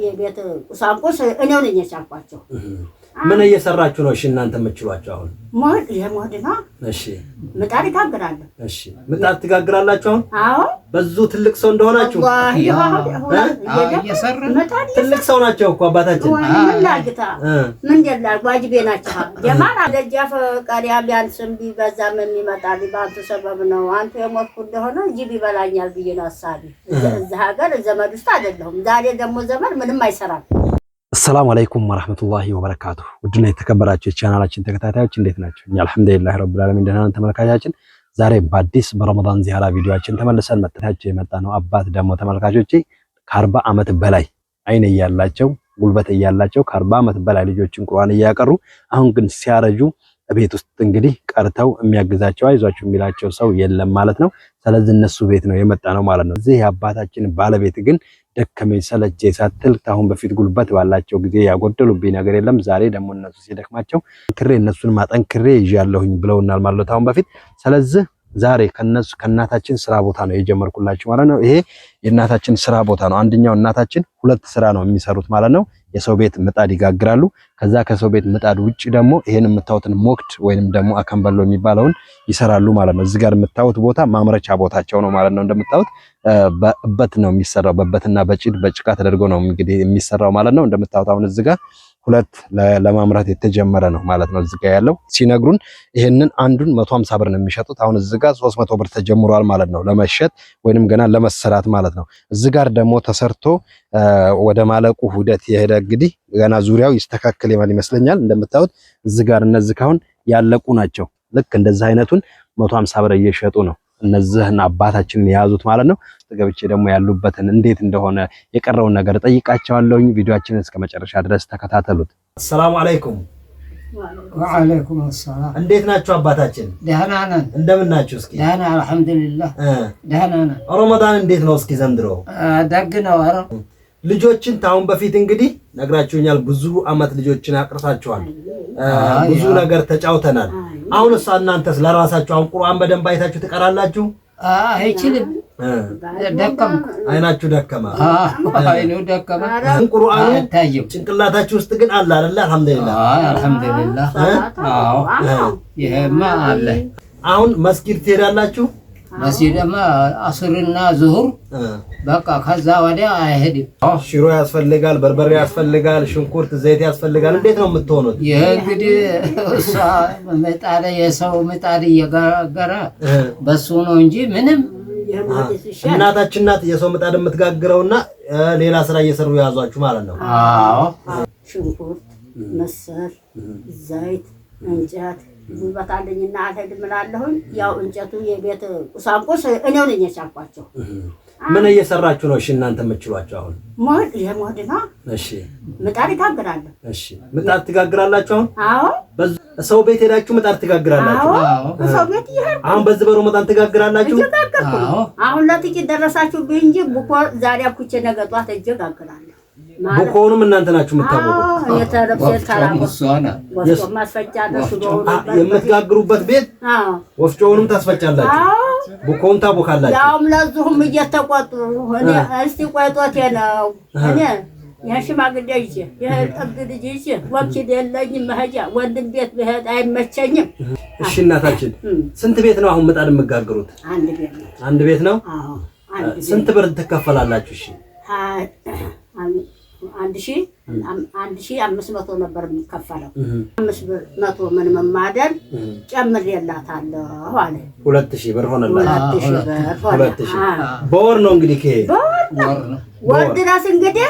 የቤት ቁሳቁስ እኔው ነኝ የቻልኳቸው። ምን እየሰራችሁ ነው? እሺ እናንተ የምትችሏቸው አሁን የሞድና እሺ ምጣድ ይጋግራሉ። እሺ ምጣድ ትጋግራላችሁ አሁን? አዎ በዙ ትልቅ ሰው እንደሆናችሁ ትልቅ ሰው ናቸው እኮ አባታችን። ምን ላግታ ምን ደላል ዋጅቤ ናቸው። ጀማራ ደጃፍ ቀሪያ ቢያንስም ቢበዛም የሚመጣል ባንተ ሰበብ ነው። አንተ የሞትኩ እንደሆነ ጅብ ይበላኛል ብዬ ነው ሐሳቢ። እዛ ሀገር ዘመድ ውስጥ አይደለሁም። ዛሬ ደግሞ ዘመድ ምንም አይሰራም። السلام عليكم ورحمة الله وبركاته ودنا የተከበራችሁ የቻናላችን ተከታታዮች እንዴት ናችሁ? እኛ አልሐምዱሊላህ ረብል ዓለሚን ደህና ነን። ተመልካቾቻችን ዛሬ በአዲስ በረመዳን ዚያራ ቪዲዮአችን ተመልሰን መጥተናችሁ የመጣ ነው። አባት ደግሞ ተመልካቾቼ ከ40 ዓመት በላይ አይን ያላቸው ጉልበት ያላቸው ከ40 ዓመት በላይ ልጆችን ቁርአን እያቀሩ አሁን ግን ሲያረጁ ቤት ውስጥ እንግዲህ ቀርተው የሚያግዛቸው አይዟችሁ የሚላቸው ሰው የለም ማለት ነው። ስለዚህ እነሱ ቤት ነው የመጣ ነው ማለት ነው። እዚህ የአባታችን ባለቤት ግን ደከመኝ ሰለቼ ሳትል ታሁን በፊት ጉልበት ባላቸው ጊዜ ያጎደሉብኝ ነገር የለም። ዛሬ ደግሞ እነሱ ሲደክማቸው ክሬ እነሱን ማጠንክሬ ይዣለሁኝ ብለውናል ማለት ነው ታሁን በፊት። ስለዚህ ዛሬ ከእናታችን ስራ ቦታ ነው የጀመርኩላችሁ ማለት ነው። ይሄ የእናታችን ስራ ቦታ ነው። አንደኛው እናታችን ሁለት ስራ ነው የሚሰሩት ማለት ነው። የሰው ቤት ምጣድ ይጋግራሉ። ከዛ ከሰው ቤት ምጣድ ውጪ ደግሞ ይሄን የምታዩትን ሞክድ ወይንም ደግሞ አከምበሎ የሚባለውን ይሰራሉ ማለት ነው። እዚህ ጋር የምታዩት ቦታ ማምረቻ ቦታቸው ነው ማለት ነው። እንደምታዩት በእበት ነው የሚሰራው። በእበትና በጭድ በጭቃ ተደርጎ ነው እንግዲህ የሚሰራው ማለት ነው። እንደምታዩት አሁን እዚህ ጋር ሁለት ለማምረት የተጀመረ ነው ማለት ነው። እዚህ ጋር ያለው ሲነግሩን ይሄንን አንዱን 150 ብር ነው የሚሸጡት። አሁን እዚህ ጋር 300 ብር ተጀምሯል ማለት ነው ለመሸጥ ወይንም ገና ለመሰራት ማለት ነው። እዚህ ጋር ደግሞ ተሰርቶ ወደ ማለቁ ሂደት የሄደ እንግዲህ ገና ዙሪያው ይስተካከል ይመስለኛል። እንደምታዩት እዚህ ጋር እነዚህ ካሁን ያለቁ ናቸው። ልክ እንደዚህ አይነቱን 150 ብር እየሸጡ ነው እነዚህን አባታችንን የያዙት ማለት ነው። ተገብቼ ደግሞ ያሉበትን እንዴት እንደሆነ የቀረውን ነገር ጠይቃቸዋለሁኝ። ቪዲዮአችንን እስከመጨረሻ ድረስ ተከታተሉት። ሰላም አለይኩም። ወአለይኩም ሰላም። እንዴት ናችሁ አባታችን? ደህና ነን። እንደምን ናችሁ? እስኪ ደህና አልሐምዱሊላህ ደህና ነን። ረመዳን እንዴት ነው እስኪ ዘንድሮ? ደግ ነው። ኧረ ልጆችን ታውን በፊት እንግዲህ ነግራችሁኛል። ብዙ አመት ልጆችን አቅርታችኋል። ብዙ ነገር ተጫውተናል። አሁን እናንተስ ለራሳችሁ አሁን ቁርአን በደንብ አይታችሁ ትቀራላችሁ? አይችልም። ደከም አይናችሁ ደከማ። አይኑ ደከማ። ቁርአኑ ጭንቅላታችሁ ውስጥ ግን አለ አይደል? አልሐምዱሊላህ አልሐምዱሊላህ። አዎ ይሄማ አለ። አሁን መስጊድ ትሄዳላችሁ? መስጊድማ አስርና ዙሁር በቃ ከዛ ወዲያ አይሄድም። ሽሮ ያስፈልጋል፣ በርበሬ ያስፈልጋል፣ ሽንኩርት፣ ዘይት ያስፈልጋል። እንዴት ነው የምትሆኑት? ይሄ እንግዲህ እሷ ምጣድ የሰው ምጣድ እየጋገረ በሱ ነው እንጂ ምንም። እናታችን ናት የሰው ምጣድ የምትጋግረውና ሌላ ስራ እየሰሩ ያዟችሁ ማለት ነው። አዎ ሽንኩርት፣ ምስር፣ ዘይት፣ እንጨት ጉልበታለኝና አልሄድም እላለሁኝ። ያው እንጨቱ የቤት ቁሳቁስ እኔው ነኝ የቻልኳቸው። ምን እየሰራችሁ ነው? እሺ እናንተ የምትችሏቸው አሁን የሞድና እሺ ምጣድ ይጋግራለሁ። እሺ ምጣድ ትጋግራላችሁ አሁን? አዎ ሰው ቤት ሄዳችሁ ምጣድ ትጋግራላችሁ? አዎ ሰው ቤት ይሄድ። አሁን በዚህ በረመዳን ትጋግራላችሁ? አሁን ለጥቂት ደረሳችሁብኝ እንጂ ቡኮ ዛሬ አኩቼ ነገ ጧት እጋግራለሁ። ቡኮውንም እናንተ ናችሁ የምታወቁት? የምትጋግሩበት ቤት ወፍጮውንም ታስፈጫላችሁ፣ ቡኮውን ታቦካላችሁ። ያውም ለዚሁም እየተቆጡ እኔ እስቲ ቆይጦቴ ነው እኔ የሽማግሌ ልጅ የጠብ ልጅ ልጅ ወኪል የለኝም መሄጃ ወንድም ቤት ብሄድ አይመቸኝም። እሺ እናታችን ስንት ቤት ነው አሁን ምጣድ የምትጋግሩት? አንድ ቤት ነው። ስንት ብር ትከፈላላችሁ? እሺ 1500 ነበር የሚከፈለው። 500 ምን መማደር ጨምሬላታለሁ አለ። 2000 ብር ሆነላት። 2000 በወር ነው እንግዲህ ከሄደ ወር ድረስ እንግዲህ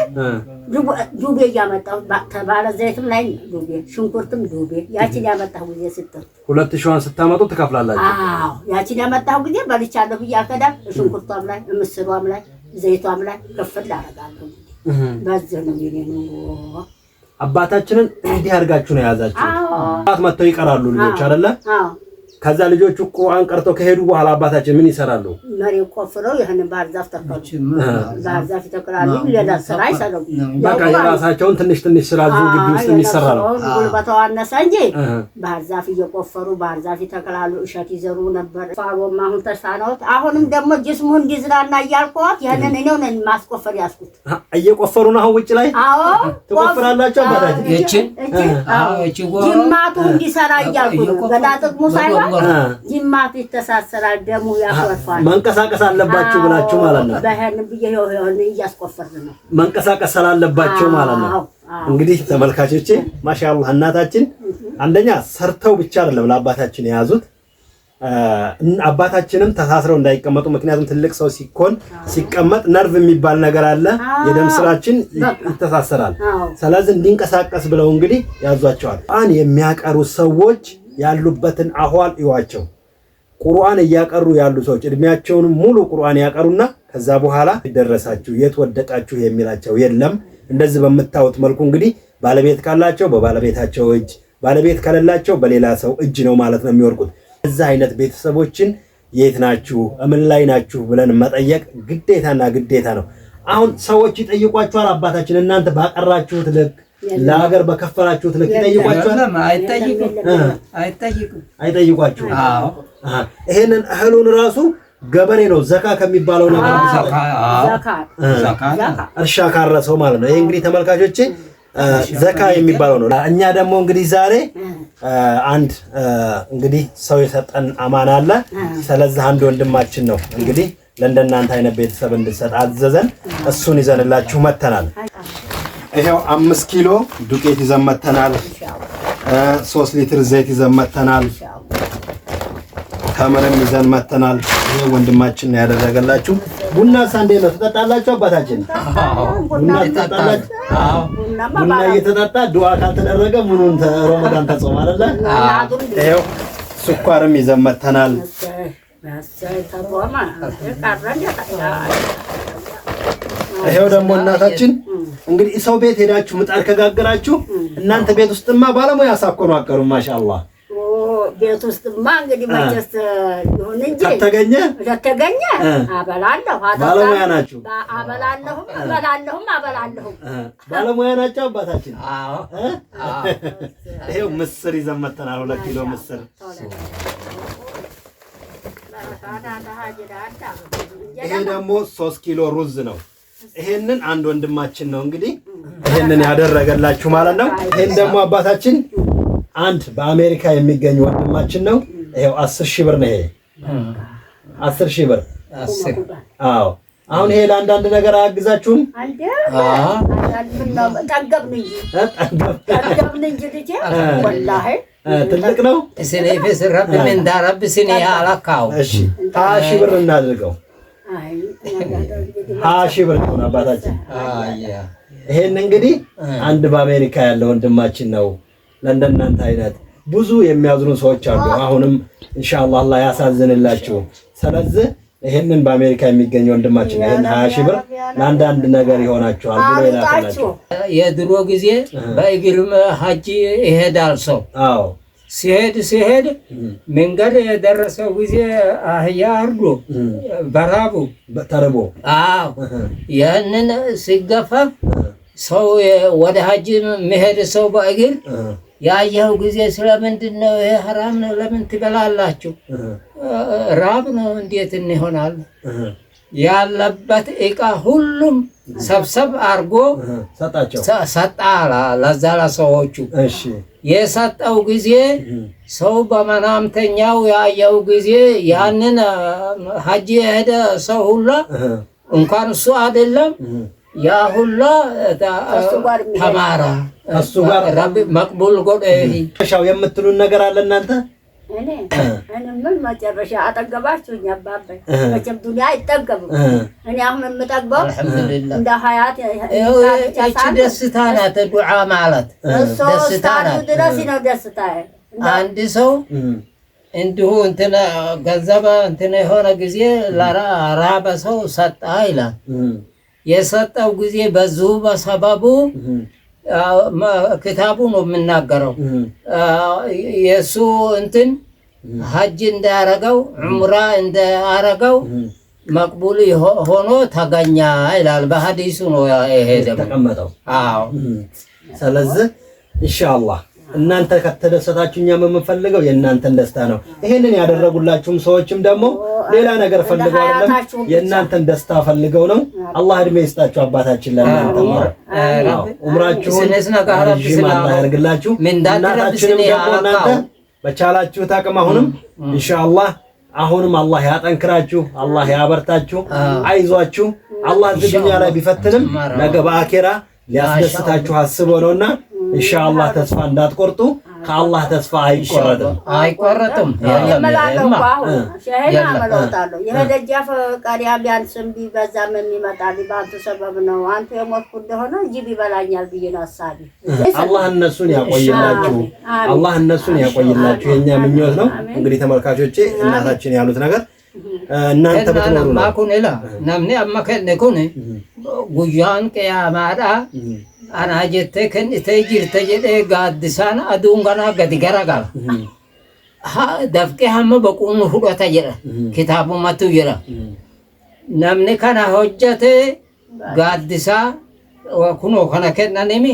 ዱቤ እያመጣሁ ተባለ። ዘይትም ላይ ዱቤ፣ ሽንኩርትም ዱቤ። ያቺን ያመጣሁ ጊዜ ስትል 2000 ስታመጡ ትከፍላላችሁ? አዎ ያቺን ያመጣሁ ጊዜ በልቻለሁ ብዬ አከዳ ሽንኩርቷም ላይ ምስሯም ላይ ዘይቷም ላይ ከፍል አደርጋለሁ። በዚህ ነው የኔ አባታችንን እንዲህ አድርጋችሁ ነው የያዛችሁ። አባት መተው ይቀራሉ ልጆች አይደለ? ከዛ ልጆቹ ቁርአን ቀርተው ከሄዱ በኋላ አባታችን ምን ይሰራሉ? መሬት ቆፍረው ይሄን ባህር ዛፍ ተከሉ። ባህር ዛፍ ተከራሉ። ሌላ ስራ አይሰሩም። በቃ የራሳቸውን ትንሽ ስራ እዚሁ ግቢ ውስጥ የሚሰራ ነው። ጉልበታው አነሰ እንጂ ባህር ዛፍ እየቆፈሩ ባህር ዛፍ ተከራሉ። እሸት ይዘሩ ነበር። ፋሮም አሁን ተሳናውት። አሁንም ደግሞ ጅስሙ እንዲዝናና እያልኳት ያንን እኔው ነኝ ማስቆፈር ያስኩት። እየቆፈሩ ነው አሁን ውጭ ላይ? አዎ ትቆፍራላችሁ አባታችን? እቺ ጅማቱ እንዲሰራ እያልኩ ነው። ገና ጥቅሙ ሳይሆን ጅማቱ ይተሳሰራል። ደሙ ያፈርፋል። መንቀሳቀስ አለባችሁ ብላችሁ ማለት ነው። በህን በየሆነ እያስቆፈርን ነው። መንቀሳቀስ አለባችሁ ማለት ነው። እንግዲህ ተመልካቾቼ ማሻአላህ እናታችን አንደኛ ሰርተው ብቻ አይደለም ለአባታችን የያዙት። አባታችንም ተሳስረው እንዳይቀመጡ ምክንያቱም ትልቅ ሰው ሲቀመጥ ነርቭ የሚባል ነገር አለ። የደም ስራችን ይተሳሰራል። ስለዚህ እንዲንቀሳቀስ ብለው እንግዲህ ያዟቸዋል። ቁርአን የሚያቀሩ ሰዎች ያሉበትን አህዋል ይዋቸው። ቁርአን እያቀሩ ያሉ ሰዎች እድሜያቸውን ሙሉ ቁርአን ያቀሩና ከዛ በኋላ ይደረሳችሁ የት ወደቃችሁ የሚላቸው የለም። እንደዚህ በመታወት መልኩ እንግዲህ ባለቤት ካላቸው በባለቤታቸው እጅ፣ ባለቤት ከሌላቸው በሌላ ሰው እጅ ነው ማለት ነው የሚወርቁት። እዛ አይነት ቤተሰቦችን የት ናችሁ ምን ላይ ናችሁ ብለን መጠየቅ ግዴታና ግዴታ ነው። አሁን ሰዎች ይጠይቋቸዋል አባታችን እናንተ ባቀራችሁት ልክ ለሀገር በከፈላችሁት ልክ ይጠይቋቸዋል? አይጠይቋችሁ? አዎ ይሄንን እህሉን ራሱ ገበሬ ነው ዘካ ከሚባለው ነገር እርሻ ካረሰው ማለት ነው። ይሄ እንግዲህ ተመልካቾቼ ዘካ የሚባለው ነው። እኛ ደግሞ እንግዲህ ዛሬ አንድ እንግዲህ ሰው የሰጠን አማና አለ። ስለዚህ አንድ ወንድማችን ነው እንግዲህ ለእንደናንተ አይነት ቤተሰብ እንድሰጥ አዘዘን። እሱን ይዘንላችሁ መተናል። ይሄው 5 ኪሎ ዱቄት ይዘን መተናል። 3 ሊትር ዘይት ይዘን መተናል። ተመረም ይዘን መተናል። ይሄ ወንድማችን ያደረገላችሁ። ቡና ሳንዴ ነው ተጠጣላችሁ አባታችን? ቡና ተጠጣላችሁ? አዎ ቡና እየተጠጣ ዱዓ ካልተደረገ ምኑን ረመዳን ተጾም አይደለ? ይሄው ስኳርም ይዘን መተናል። ይሄው ደግሞ እናታችን እንግዲህ ሰው ቤት ሄዳችሁ ምጣድ ከጋገራችሁ እናንተ ቤት ውስጥማ ባለሙያ ሳኮኑ አቀሩ ማሻአላህ። ቤት ውስጥማ እንግዲህ መቼስ ይሁን እንጂ ከተገኘ አበላለሁ። ባለሙያ ናችሁ? አበላለሁ። ባለሙያ ናቸው አባታችን? አዎ። ይሄው ምስር ይዘን መተናል። 2 ኪሎ ምስር። ይሄ ደግሞ 3 ኪሎ ሩዝ ነው። ይሄንን አንድ ወንድማችን ነው እንግዲህ ይሄንን ያደረገላችሁ ማለት ነው። ይሄን ደግሞ አባታችን አንድ በአሜሪካ የሚገኝ ወንድማችን ነው። ይሄው 10,000 ብር ነው። ይሄ 10,000 ብር 10። አዎ አሁን ይሄ ለአንዳንድ ነገር አያግዛችሁም? ጠገብን እንጂ ልጄ ወላሂ ትልቅ ነው። እስኔ ፍስረብ ምን ዳረብ ስኔ አላካው። እሺ 20,000 ብር እናድርገው። 20,000 ብር ነው አባታችን። ይሄን እንግዲህ አንድ በአሜሪካ ያለ ወንድማችን ነው። ለእንደናንተ አይነት ብዙ የሚያዝኑ ሰዎች አሉ። አሁንም ኢንሻአላህ አላህ ያሳዝንላችሁ። ስለዚህ ይሄንን በአሜሪካ የሚገኝ ወንድማችን ይሄን 20,000 ብር ለአንዳንድ ነገር ይሆናችኋል ብሎ ይላክላችሁ። የድሮ ጊዜ በእግርም ሀጂ ይሄዳል ሰው። አዎ ሲሄድ መንገድ የደረሰው ጊዜ አህያ አርዶ በራቡ ተርቦ አዎ ያንን ሲገፋ ሰው ወደ ሀጂ መሄድ ሰው በእግር ያየው ጊዜ ስለምንድን ነው ይሄ حرام ነው ለምን ትበላላችሁ? ራብ ነው እንዴት ይሆናል? ያለበት እቃ ሁሉም ሰብሰብ አርጎ ሰጣላ ለዛ ለሰዎቹ። እሺ የሰጠው ጊዜ ሰው በመናምተኛው ያየው ጊዜ ያንን ሀጂ ሄደ ሰው ሁሉ እንኳን እሱ አይደለም ያ ሁላ ተማራ እሱ ጋር ረቢ መቅቡል ጎደ ሻው የምትሉን ነገር አለ እናንተ? እኔ ምን መጨረሻ አጠገባችሁኝ አባባይ መቼም ዱንያ አይጠገብም። እኔ አሁን የምጠግበው አልሐምዱሊላህ እንደ ሀያት እቺ ደስታ ናት። ዱዓ ማለት ደስታ ናት። ድረስ ነው ደስታ። አንድ ሰው እንዲሁ እንትና ገንዘብ እንትና የሆነ ጊዜ ለራበ ሰው ሰጣ ይላል። የሰጠው ጊዜ በዙ በሰበቡ ክታቡ ነው የምናገረው። የሱ እንትን ሀጅ እንዳረገው ዑምራ እንዳረገው መቅቡል ሆኖ ተገኛ ይላል በሐዲሱ ነው የሄደው ተቀመጠው። አዎ ስለዚህ ኢንሻአላህ እናንተ ከተደሰታችሁ እኛም የምንፈልገው የእናንተን ደስታ ነው። ይሄንን ያደረጉላችሁም ሰዎችም ደግሞ ሌላ ነገር ፈልገው አይደለም የእናንተን ደስታ ፈልገው ነው። አላህ እድሜ ይስጣችሁ አባታችን ለእናንተ ዑምራችሁን አላህ ያርግላችሁ። እናታችንም ደግሞ እናንተ በቻላችሁት አቅም አሁንም ኢንሻአላህ አሁንም አላህ ያጠንክራችሁ፣ አላህ ያበርታችሁ፣ አይዟችሁ። አላህ ዱንያ ላይ ቢፈትንም ነገ በአኺራ ሊያስደስታችሁ አስቦ ነውና ኢንሻአላህ ተስፋ እንዳትቆርጡ። ከአላህ ተስፋ አይቆረጥም። የደጃፍ ቀሪያ ቢያንስም ቢበዛም የሚመጣል በአንተ ሰበብ ነው። አንተ የሞትኩ እንደሆነ ጅብ ይበላኛል ብዬ ነው አሳቢ። አላህ እነሱን ያቆይላችሁ፣ አላህ እነሱን ያቆይላችሁ የኛ ምኞት ነው። እንግዲህ ተመልካቾቼ እናታችን ያሉት ነገር እናንተ በትኖሩ ነው ማኩኔላ ናምኔ አማከነኩን ጉያን ቀያማዳ አና ጀተ ከን ተጅር ተጀደ ጋድሳና አዱንጋና ገዲገራጋል ደፍቄ ሀመ በቁኑ ሁዶታ ጀራ ኪታቡ ማቱ ጀራ ናምኔ ካና ሆጀተ ጋድሳ ወኩኖ ካና ከናኔሚ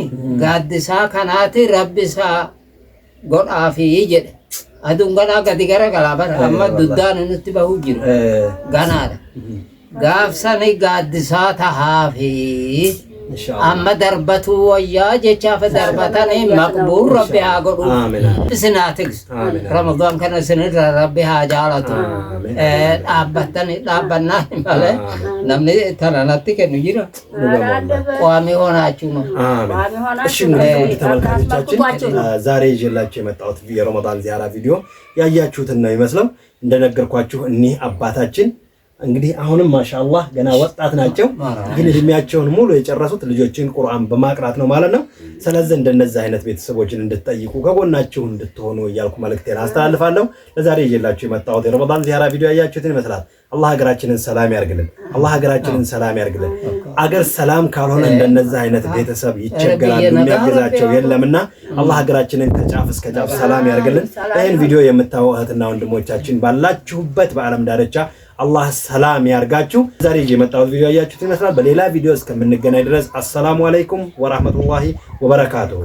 ጋድሳ ካናቲ ረብሳ ጎዳፊ ጀደ አዱንጋና ገዲገራጋል አባራ አማ ዱዳን እንት ባሁ ጅሩ ጋናዳ ጋፍሳኔ ጋድሳ ታሃፊ أما دربته ويا جيشاف دربتني مقبول ربي هاقولوا بسناتكس رمضان كان سنة ربي هاجالته أبتني أبنا ماله نمني ترانتي كنوجيرا وامي هونا أشوفه أشوفه تملكاتي زاري جلاتي متعود في رمضان زيارة فيديو يا شوت الناي مثلا عندنا نقرأ إني أباتاتين እንግዲህ አሁንም ማሻአላህ ገና ወጣት ናቸው ግን እድሜያቸውን ሙሉ የጨረሱት ልጆችን ቁርአን በማቅራት ነው ማለት ነው። ስለዚህ እንደነዚህ አይነት ቤተሰቦችን እንድትጠይቁ ከጎናችሁ እንድትሆኑ እያልኩ መልእክቴን አስተላልፋለሁ። ለዛሬ ይዤላችሁ የመጣሁት የረመዳን ዚያራ ቪዲዮ ያያችሁትን ይመስላል። አላህ ሀገራችንን ሰላም ያርግልን። አላህ ሀገራችንን ሰላም ያርግልን። አገር ሰላም ካልሆነ እንደነዚህ አይነት ቤተሰብ ይቸገራሉ፣ የሚያግዛቸው የለምና አላህ ሀገራችንን ከጫፍ እስከ ጫፍ ሰላም ያርግልን። ይሄን ቪዲዮ የምታዩ እህትና ወንድሞቻችን ባላችሁበት በአለም ዳርቻ አላህ ሰላም ያርጋችሁ። ዛሬ የመጣሁት ቪዲዮ ያያችሁት ይመስላል። በሌላ ቪዲዮ እስከምንገናኝ ድረስ አሰላሙ አለይኩም ወራህመቱላሂ ወበረካቱሁ።